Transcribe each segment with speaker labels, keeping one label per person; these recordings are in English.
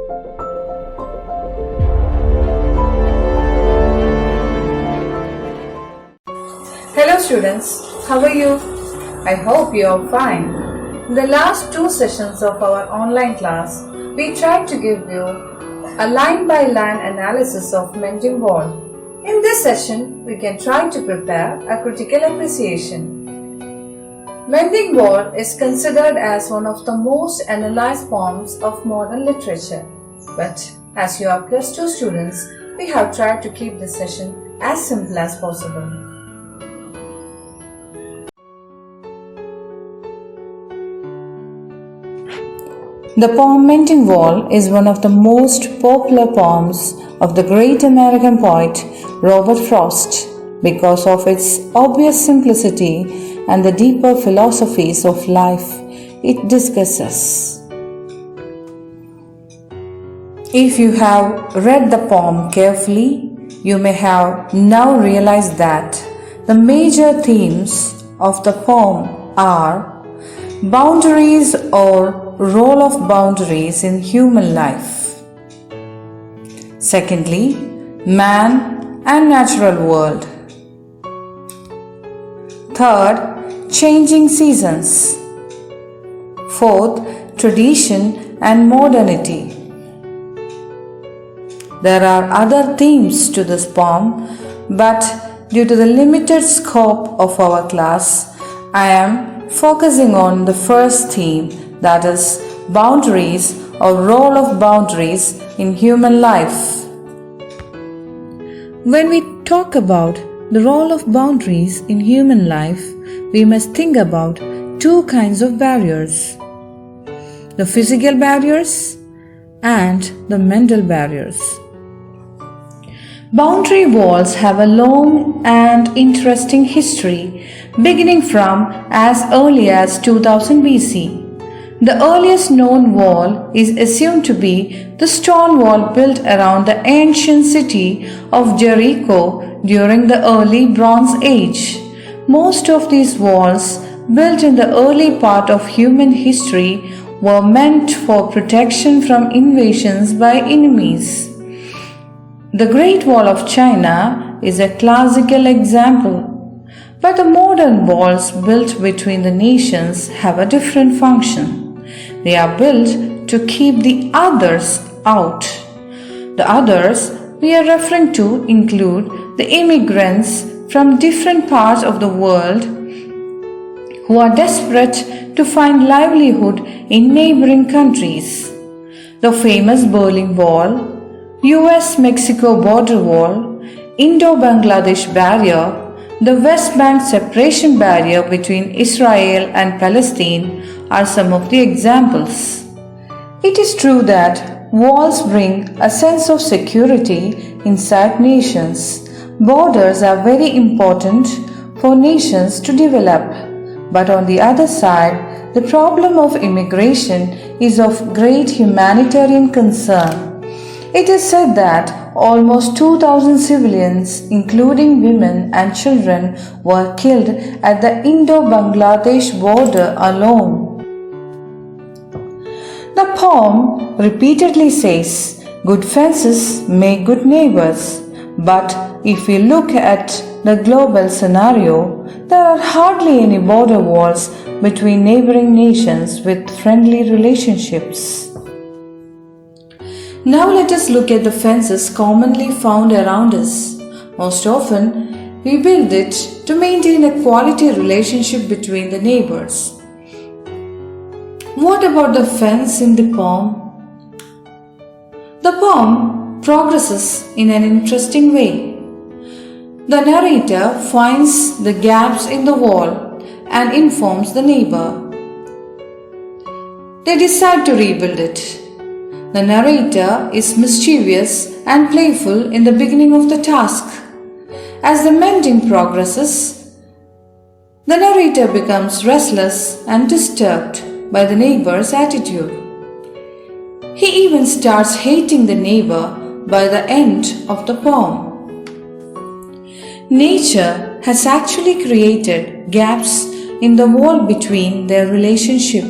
Speaker 1: Hello students, how are you? I hope you are fine. In the last 2 sessions of our online class, we tried to give you a line-by-line analysis of Mending Wall. In this session, we can try to prepare a critical appreciation. Mending Wall is considered as one of the most analyzed poems of modern literature. But as you are +2 students, we have tried to keep this session as simple as possible. The poem Mending Wall is one of the most popular poems of the great American poet Robert Frost because of its obvious simplicity and the deeper philosophies of life it discusses. If you have read the poem carefully, you may have now realized that the major themes of the poem are boundaries or role of boundaries in human life. Secondly, man and natural world. Third, changing seasons. Fourth, tradition and modernity. There are other themes to this poem, but due to the limited scope of our class, I am focusing on the first theme, that is boundaries or role of boundaries in human life. When we talk about the role of boundaries in human life, we must think about 2 kinds of barriers: the physical barriers and the mental barriers. Boundary walls have a long and interesting history, beginning from as early as 2000 BC. The earliest known wall is assumed to be the stone wall built around the ancient city of Jericho during the early Bronze Age. Most of these walls, built in the early part of human history, were meant for protection from invasions by enemies. The Great Wall of China is a classical example. But the modern walls built between the nations have a different function. They are built to keep the others out. The others we are referring to include the immigrants from different parts of the world who are desperate to find livelihood in neighboring countries. The famous Berlin Wall, US-Mexico border wall, Indo-Bangladesh barrier, the West Bank separation barrier between Israel and Palestine are some of the examples. It is true that walls bring a sense of security inside nations. Borders are very important for nations to develop. But on the other side, the problem of immigration is of great humanitarian concern. It is said that almost 2,000 civilians, including women and children, were killed at the Indo-Bangladesh border alone. The poem repeatedly says, "Good fences make good neighbors." But if we look at the global scenario, there are hardly any border walls between neighboring nations with friendly relationships. Now let us look at the fences commonly found around us. Most often, we build it to maintain a quality relationship between the neighbors. What about the fence in the poem? The poem progresses in an interesting way. The narrator finds the gaps in the wall and informs the neighbor. They decide to rebuild it. The narrator is mischievous and playful in the beginning of the task. As the mending progresses, the narrator becomes restless and disturbed by the neighbor's attitude. He even starts hating the neighbor by the end of the poem. Nature has actually created gaps in the wall between their relationship.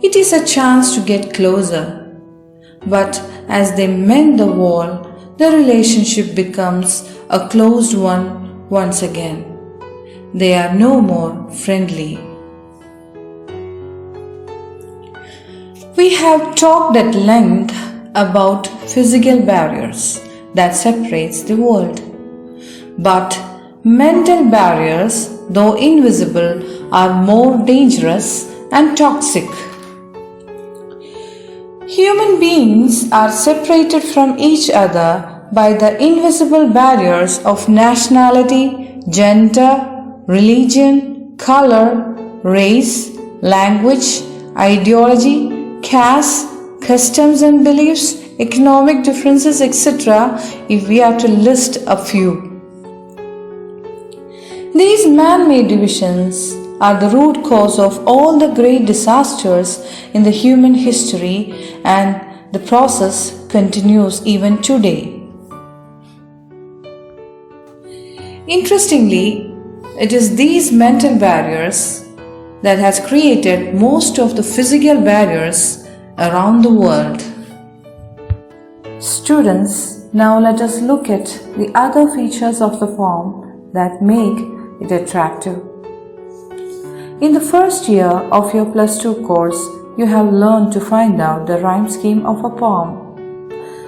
Speaker 1: It is a chance to get closer. but as they mend the wall, the relationship becomes a closed one once again. They are no more friendly. We have talked at length about physical barriers that separates the world. But mental barriers, though invisible, are more dangerous and toxic. Human beings are separated from each other by the invisible barriers of nationality, gender, religion, color, race, language, ideology, caste, customs and beliefs, economic differences, etc., if we are to list a few. These man-made divisions are the root cause of all the great disasters in the human history, and the process continues even today. Interestingly, it is these mental barriers that has created most of the physical barriers around the world. Students, now let us look at the other features of the poem that make it attractive. In the first year of your +2 course, you have learned to find out the rhyme scheme of a poem.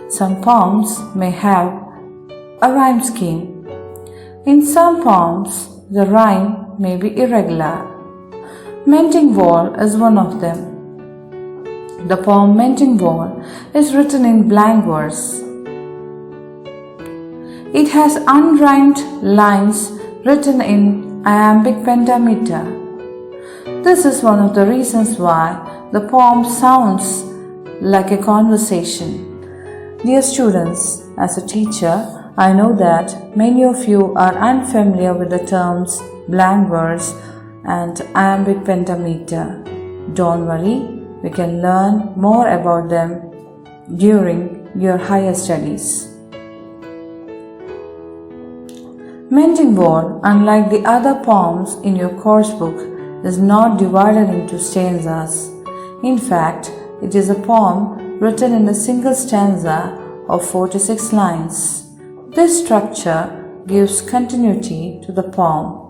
Speaker 1: Some poems may have a rhyme scheme. In some poems, the rhyme may be irregular. Mending Wall is one of them. The poem Mending Wall is written in blank verse. It has unrhymed lines written in iambic pentameter. This is one of the reasons why the poem sounds like a conversation. Dear students, as a teacher, I know that many of you are unfamiliar with the terms blank verse and iambic pentameter. Don't worry, we can learn more about them during your higher studies. Mending Wall, unlike the other poems in your course book, is not divided into stanzas. In fact, it is a poem written in a single stanza of 46 lines. This structure gives continuity to the poem.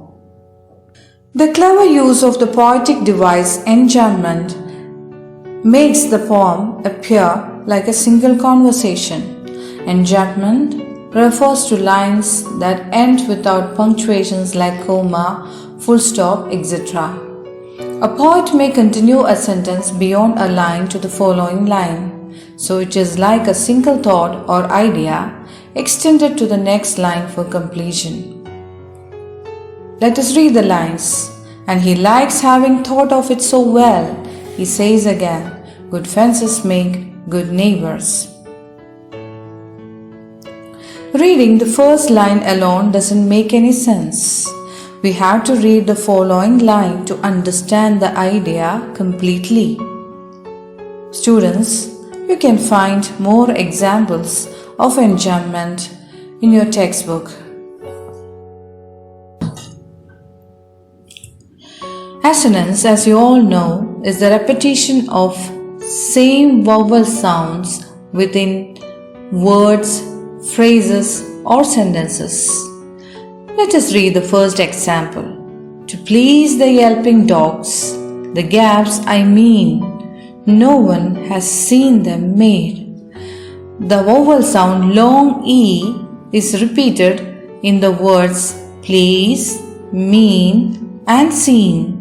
Speaker 1: The clever use of the poetic device enchantment makes the poem appear like a single conversation. Enchantment refers to lines that end without punctuations like comma, full stop, etc. A poet may continue a sentence beyond a line to the following line, so it is like a single thought or idea extended to the next line for completion. Let us read the lines. And he likes having thought of it so well, he says again, good fences make good neighbors. Reading the first line alone doesn't make any sense. We have to read the following line to understand the idea completely. Students, you can find more examples of enchantment in your textbook. Assonance, as you all know, is the repetition of same vowel sounds within words, phrases, or sentences. Let us read the first example. To please the yelping dogs, the gaps I mean, no one has seen them made. The vowel sound long E is repeated in the words please, mean, and seen.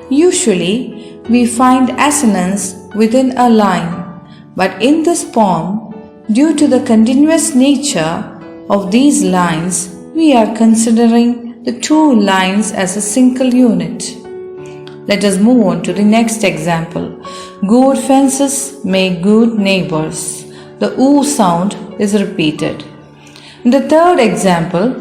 Speaker 1: Usually, we find assonance within a line, but in this poem, due to the continuous nature of these lines, we are considering the two lines as a single unit. Let us move on to the next example. Good fences make good neighbors. The oo sound is repeated. In the third example,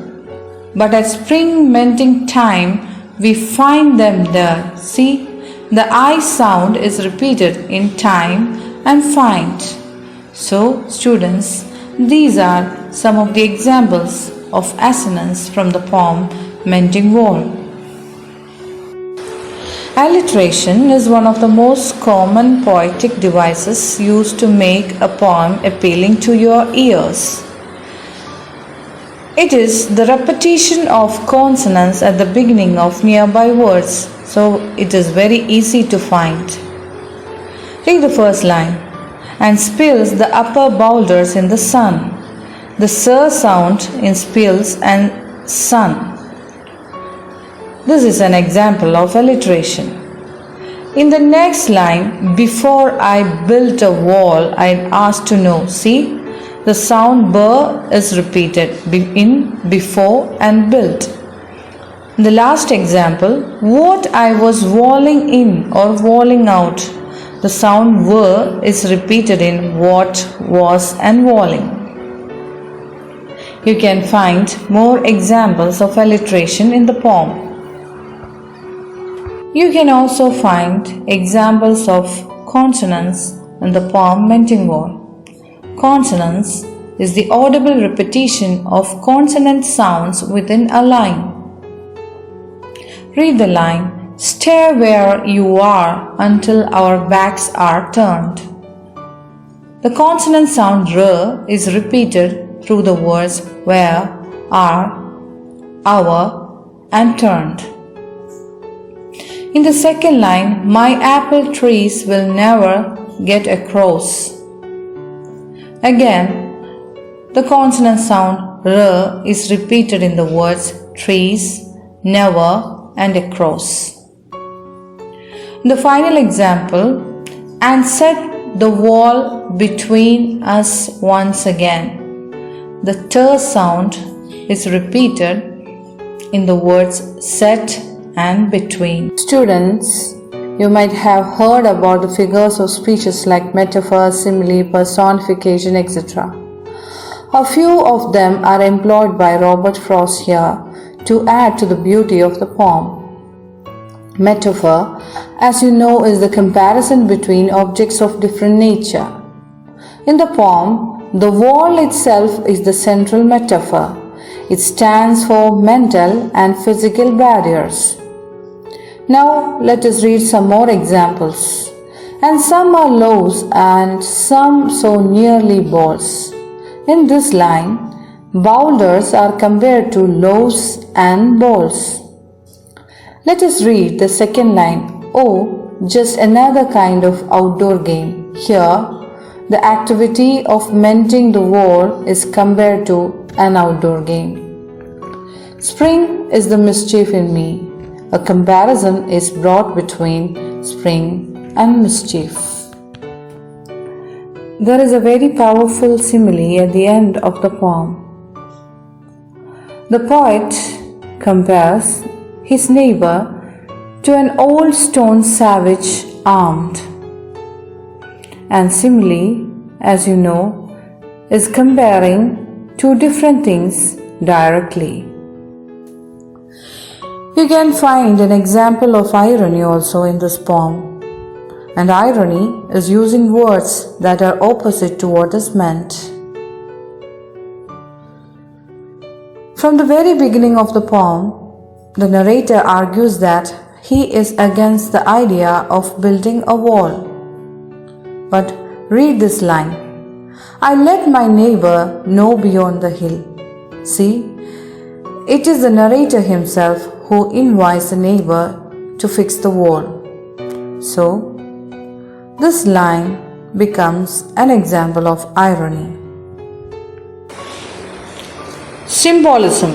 Speaker 1: but at spring mending time, we find them there. See, the I sound is repeated in time and find. So, students, these are some of the examples of assonance from the poem Mending Wall. Alliteration is one of the most common poetic devices used to make a poem appealing to your ears. It is the repetition of consonants at the beginning of nearby words, so it is very easy to find. Read the first line. And spills the upper boulders in the sun. The s sound in spills and sun. This is an example of alliteration. In the next line, before I built a wall, I asked to know. See, the sound b is repeated in before and built. In the last example, what I was walling in or walling out. The sound w is repeated in what, was and walling. You can find more examples of alliteration in the poem. You can also find examples of consonants in the poem Mending Wall. Consonants is the audible repetition of consonant sounds within a line. Read the line, stay where you are until our backs are turned. The consonant sound r is repeated through the words where, are, our and turned. In the second line, my apple trees will never get across. Again, the consonant sound r is repeated in the words trees, never and across. In the final example, and set the wall between us once again. The t sound is repeated in the words set and between. Students, you might have heard about the figures of speeches like metaphor, simile, personification, etc. A few of them are employed by Robert Frost here to add to the beauty of the poem. Metaphor, as you know, is the comparison between objects of different nature. In the poem, the wall itself is the central metaphor. It stands for mental and physical barriers. Now let us read some more examples. And some are loaves and some so nearly balls. In this line, boulders are compared to loaves and balls. Let us read the second line. Oh, just another kind of outdoor game. Here, the activity of mending the wall is compared to an outdoor game. Spring is the mischief in me. A comparison is brought between spring and mischief. There is a very powerful simile at the end of the poem. The poet compares his neighbor to an old stone savage armed. And simile, as you know, is comparing two different things directly. You can find an example of irony also in this poem. And irony is using words that are opposite to what is meant. From the very beginning of the poem, the narrator argues that he is against the idea of building a wall. But read this line. I let my neighbor know beyond the hill. See, it is the narrator himself who invites the neighbor to fix the wall. So, this line becomes an example of irony. Symbolism.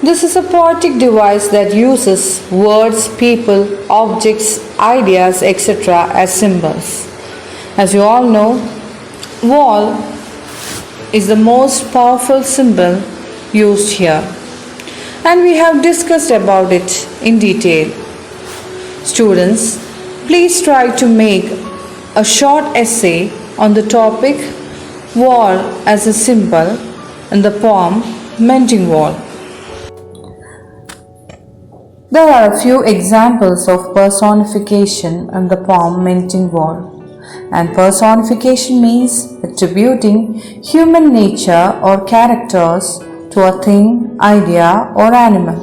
Speaker 1: This is a poetic device that uses words, people, objects, ideas, etc. as symbols. As you all know, wall is the most powerful symbol used here, and we have discussed about it in detail. Students, please try to make a short essay on the topic wall as a symbol in the poem Mending Wall. There are a few examples of personification in the poem Mending Wall. And personification means attributing human nature or characters to a thing, idea or animal.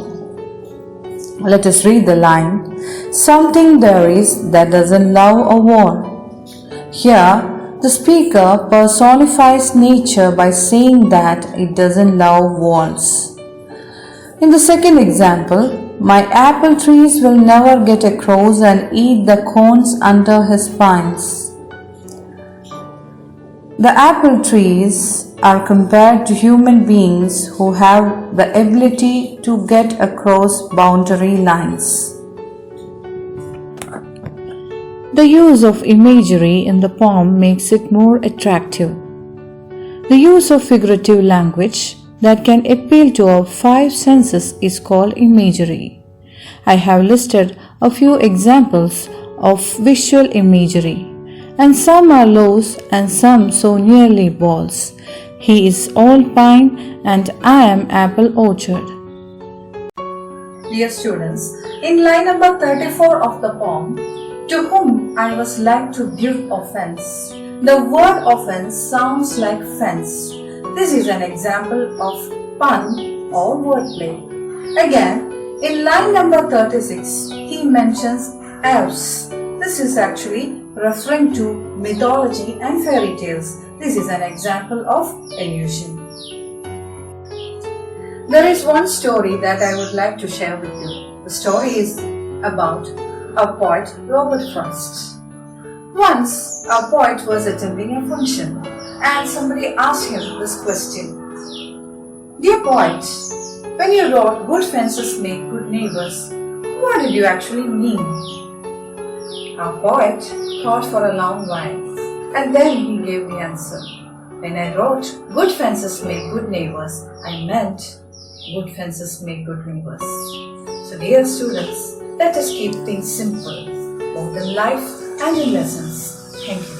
Speaker 1: Let us read the line, something there is that doesn't love a wall. Here, the speaker personifies nature by saying that it doesn't love walls. In the second example, my apple trees will never get across and eat the cones under his pines. The apple trees are compared to human beings who have the ability to get across boundary lines. The use of imagery in the poem makes it more attractive. The use of figurative language that can appeal to our five senses is called imagery. I have listed a few examples of visual imagery, and some are loaves and some so nearly balls. He is all pine and I am apple orchard. Dear students, in line number 34 of the poem, to whom I was like to give offense, the word offense sounds like fence. This is an example of pun or wordplay. Again, in line number 36, he mentions elves. This is actually referring to mythology and fairy tales. This is an example of allusion. There is one story that I would like to share with you. The story is about a poet, Robert Frost. Once, a poet was attending a function and somebody asked him this question. Dear poet, when you wrote good fences make good neighbors, what did you actually mean? Our poet thought for a long while and then he gave the answer. When I wrote good fences make good neighbors, I meant good fences make good neighbors. So dear students, let us keep things simple, both in life and in lessons. Thank you.